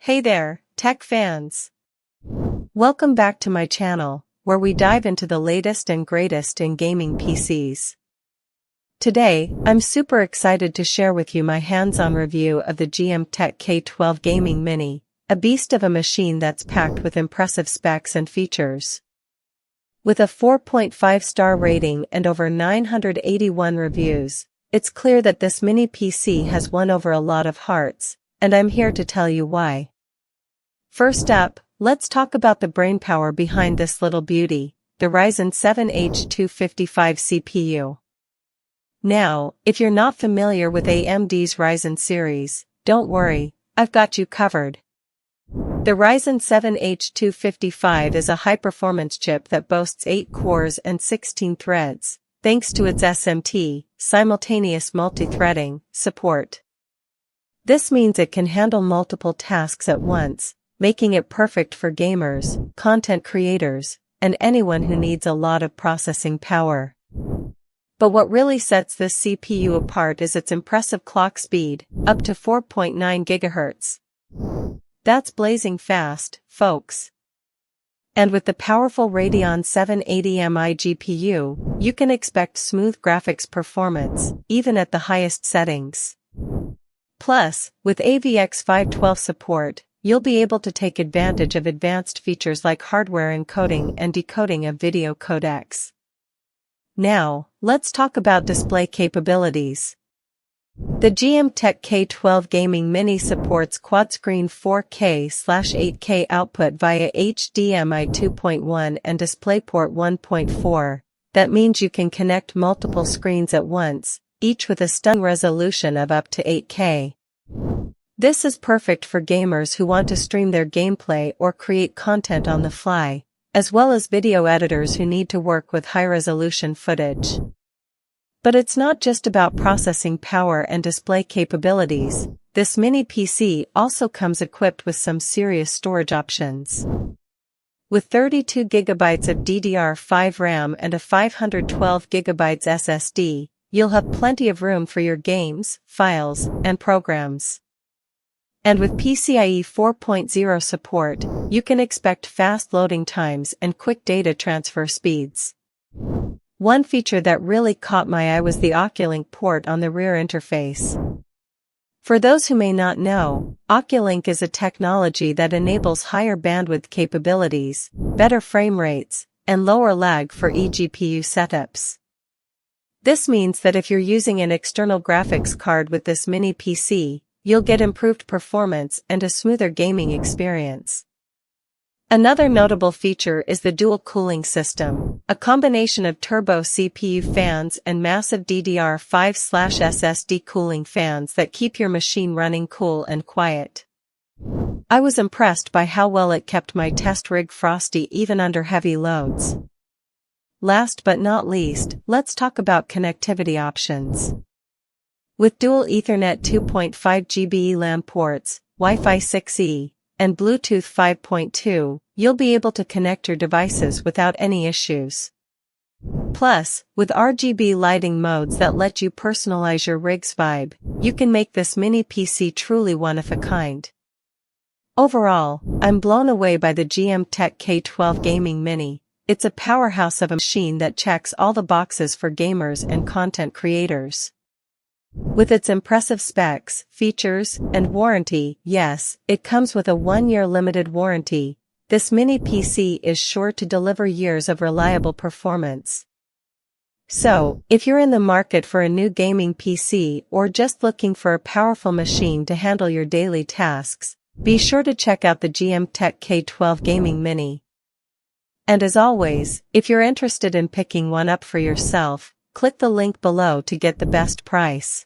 Hey there, tech fans! Welcome back to my channel, where we dive into the latest and greatest in gaming PCs. Today, I'm super excited to share with you my hands-on review of the GMKtec K12 Gaming Mini, a beast of a machine that's packed with impressive specs and features. With a 4.5-star rating and over 981 reviews, it's clear that this mini PC has won over a lot of hearts, and I'm here to tell you why. First up, let's talk about the brainpower behind this little beauty, the Ryzen 7 H255 CPU. Now, if you're not familiar with AMD's Ryzen series, don't worry, I've got you covered. The Ryzen 7 H255 is a high-performance chip that boasts 8 cores and 16 threads, thanks to its SMT, simultaneous multi-threading, support. This means it can handle multiple tasks at once, making it perfect for gamers, content creators, and anyone who needs a lot of processing power. But what really sets this CPU apart is its impressive clock speed, up to 4.9 GHz. That's blazing fast, folks. And with the powerful Radeon 780MI GPU, you can expect smooth graphics performance, even at the highest settings. Plus, with AVX 512 support, you'll be able to take advantage of advanced features like hardware encoding and decoding of video codecs. Now, let's talk about display capabilities. The GMKtec K12 Gaming Mini supports quad-screen 4K/8K output via HDMI 2.1 and DisplayPort 1.4. That means you can connect multiple screens at once, each with a stunning resolution of up to 8K. This is perfect for gamers who want to stream their gameplay or create content on the fly, as well as video editors who need to work with high-resolution footage. But it's not just about processing power and display capabilities. This mini PC also comes equipped with some serious storage options. With 32GB of DDR5 RAM and a 512GB SSD, you'll have plenty of room for your games, files, and programs. And with PCIe 4.0 support, you can expect fast loading times and quick data transfer speeds. One feature that really caught my eye was the Oculink port on the rear interface. For those who may not know, Oculink is a technology that enables higher bandwidth capabilities, better frame rates, and lower lag for eGPU setups. This means that if you're using an external graphics card with this mini PC, you'll get improved performance and a smoother gaming experience. Another notable feature is the dual cooling system, a combination of turbo CPU fans and massive DDR5/SSD cooling fans that keep your machine running cool and quiet. I was impressed by how well it kept my test rig frosty even under heavy loads. Last but not least, let's talk about connectivity options. With dual Ethernet 2.5GB LAN ports, Wi-Fi 6E, and Bluetooth 5.2, you'll be able to connect your devices without any issues. Plus, with RGB lighting modes that let you personalize your rig's vibe, you can make this mini PC truly one of a kind. Overall, I'm blown away by the GMKtec K12 Gaming Mini. It's a powerhouse of a machine that checks all the boxes for gamers and content creators. With its impressive specs, features, and warranty, yes, it comes with a 1-year limited warranty, this mini PC is sure to deliver years of reliable performance. So, if you're in the market for a new gaming PC or just looking for a powerful machine to handle your daily tasks, be sure to check out the GMKtec K12 Gaming Mini. And as always, if you're interested in picking one up for yourself, click the link below to get the best price.